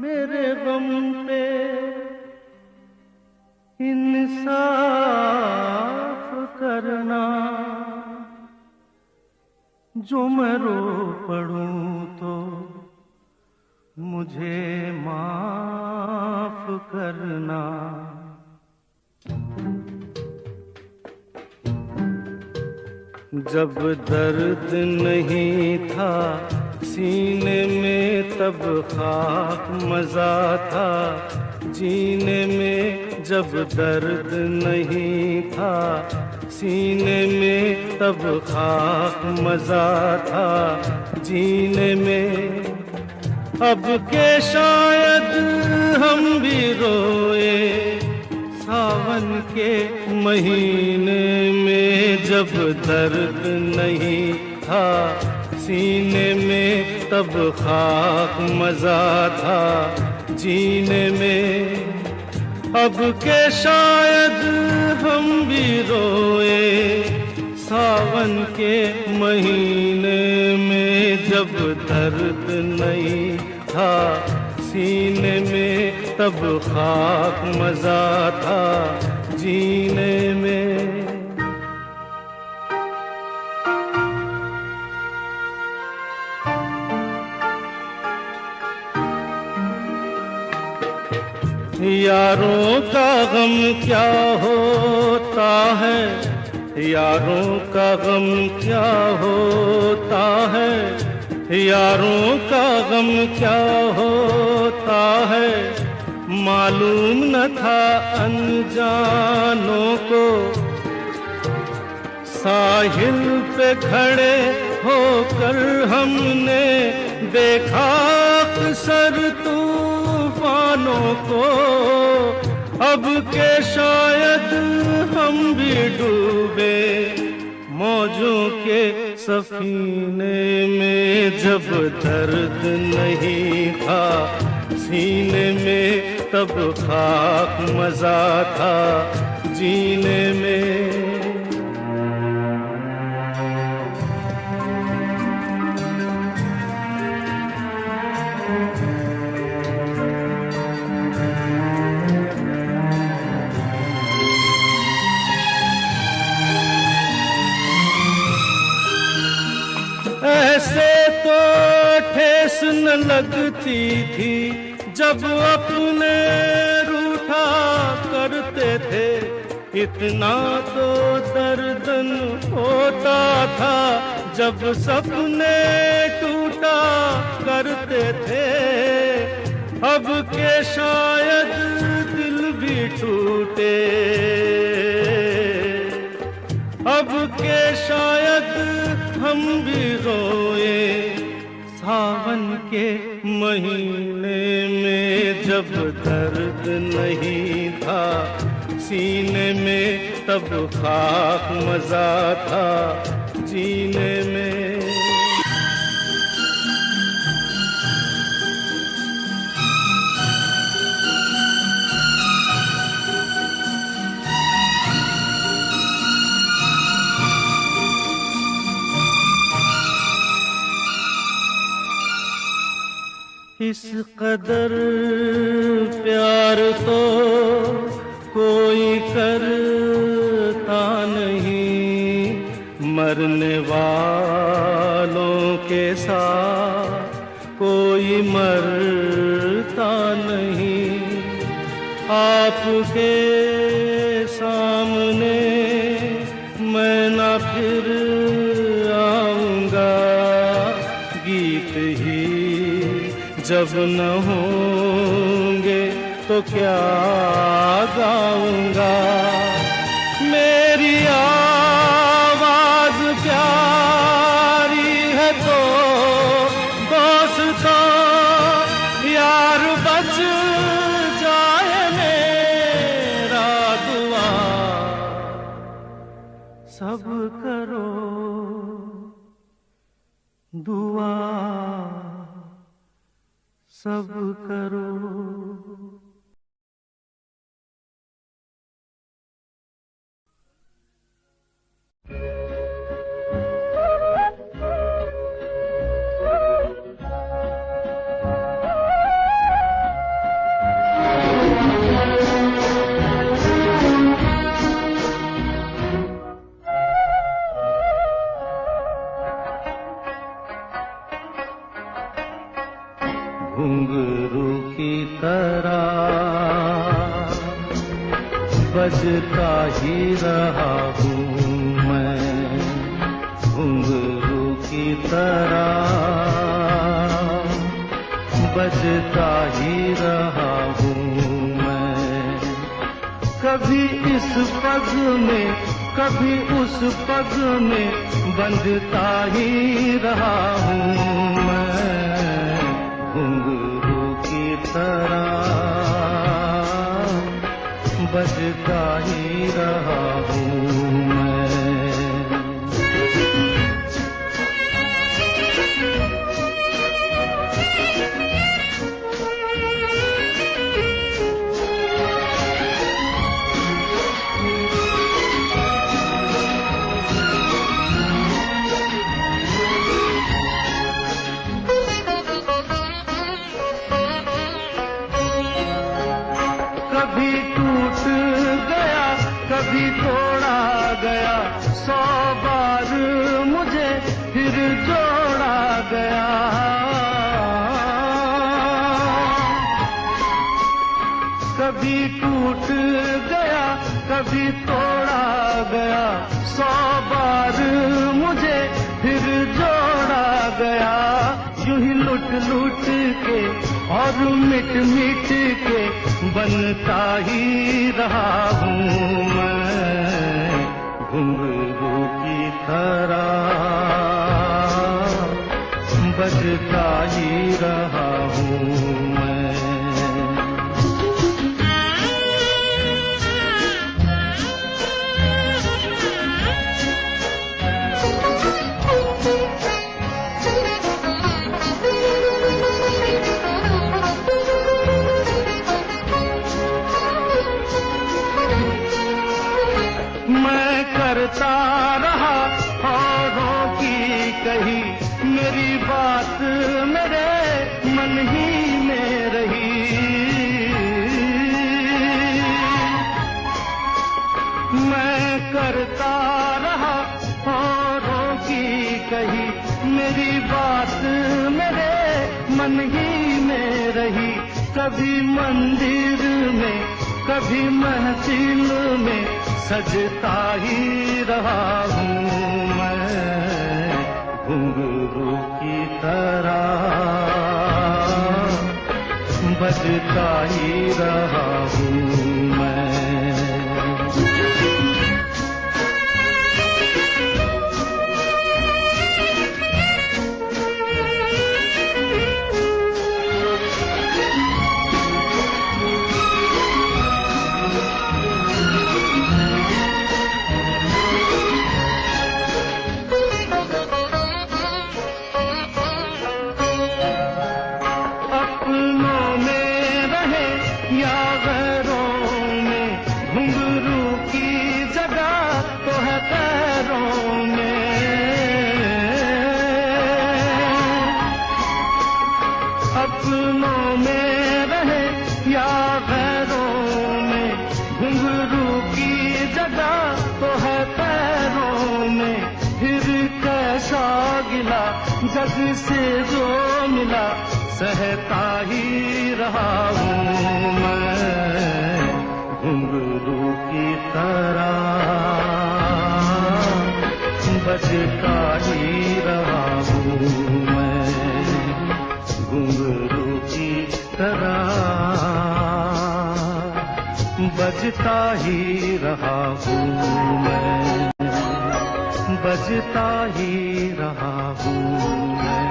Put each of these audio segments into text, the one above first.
मेरे गम पे इंसाफ करना, जो मैं रो पड़ूं तो मुझे माफ करना। जब दर्द नहीं था सीने में तब खाक मजा था जीने में। जब दर्द नहीं था सीने में तब खाक मजा था जीने में। अब के शायद हम भी रोए सावन के महीने में। जब दर्द नहीं था सीने में तब खाक मजा था जीने में। अब के शायद हम भी रोए सावन के महीने में। जब दर्द नहीं था सीने में तब खाक मजा था जीने में। यारों का गम क्या होता है, यारों का गम क्या होता है, यारों का गम क्या होता है। मालूम न था अनजानों को, साहिल पे खड़े होकर हमने देखा अक्सर तूफानों को। अब के शायद हम भी डूबे मौजों के सफीने में। जब दर्द नहीं था सीने में तब खाक मजा था जीने में। ऐसे तो ठेस न लगती थी जब अपने रूठा करते थे। इतना तो दर्दन होता था जब सपने टूटा करते थे। अब के शायद दिल भी टूटे, अब के शायद हम भी रोए सावन के महीने में। जब दर्द नहीं था सीने में तब खाक मजा था जीने में। इस कदर प्यार तो कोई करता नहीं, मरने वालों के साथ कोई मरता नहीं। आपके सामने मैं ना फिर आऊंगा, गीत ही जब न होंगे तो क्या गाऊंगा। मेरी आवाज प्यारी है तो दोस्तों यार बच जाए मेरा दुआ। सब करो दुआ, सब करो। घुंघरू की तरह बजता ही रहा हूँ मैं, घुंघरू की तरह बजता ही रहा हूँ मैं। कभी इस पग में कभी उस पग में बंधता ही रहा हूँ मैं, घुंघरू की तरह बजता ही रहा हूँ मैं। कभी टूट गया कभी तोड़ा गया, 100 बार मुझे फिर जोड़ा गया। कभी टूट गया कभी तोड़ा गया, 100 बार मुझे फिर जोड़ा गया। यूं ही लुट लुट के और मिट मिट के बनता ही रहा हूँ मैं, घुंघरू की तरह बजता ही रहा हूँ मैं। मैं करता रहा औरों की कही, मेरी बात मेरे मन ही में रही। मैं करता रहा औरों की कही, मेरी बात मेरे मन ही में रही। कभी मंदिर में कभी महफिल में सजता ही रहा हूँ मैं, घुंघरू की तरह बजता ही रहा हूँ मैं। अपनों में रहे या गैरों में, घुंघरू की जगह तो है पैरों में। फिर कैसा गिला जग से जो मिला, सहता ही रहा हूँ मैं, घुंघरू की तरह बजता ही रहा हूँ मैं, घुंघरू की तरह बजता ही रहा हूँ मैं, बजता ही रहा हूँ मैं।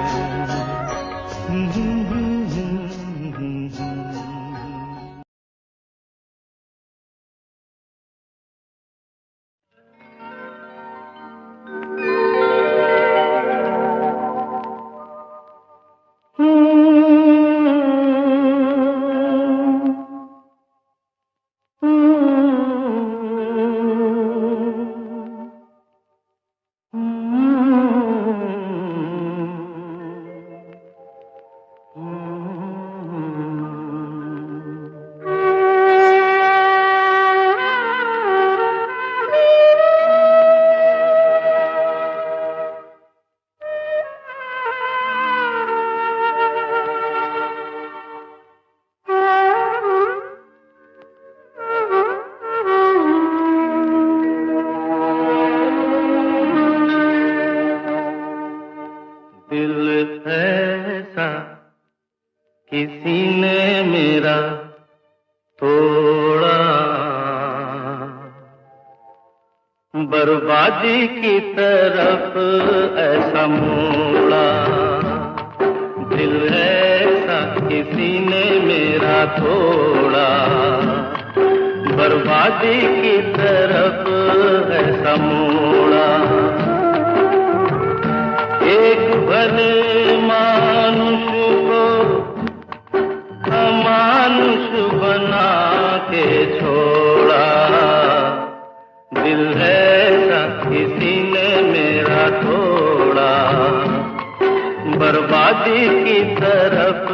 किसी ने मेरा तोड़ा, बर्बादी की तरफ ऐसा मोड़ा। दिल ऐसा किसी ने मेरा तोड़ा, बर्बादी की तरफ ऐसा मोड़ा। एक भले मानुष को अमानुष बना के छोड़ा। दिल ऐसा किसी ने मेरा तोड़ा, बर्बादी की तरफ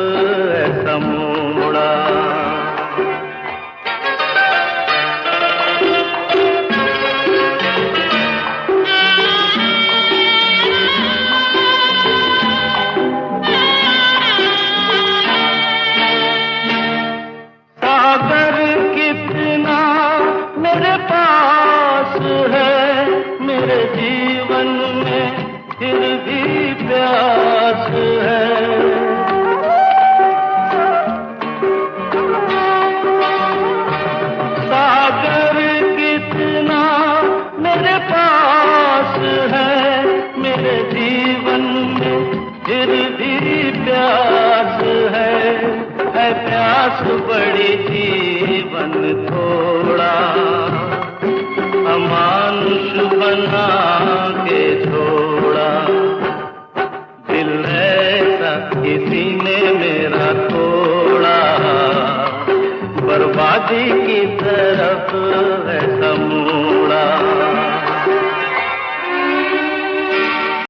ऐसा मोड़ा। सागर कितना मेरे पास है, मेरे जीवन में फिर भी प्यास है। सागर कितना मेरे पास है, मेरे जीवन में फिर भी प्यास है। प्यास बड़ी जीवन थोड़ा, अमानुष बना के छोड़ा। दिल ऐसा किसी ने मेरा तोड़ा, बर्बादी की तरफ ऐसा मोड़ा।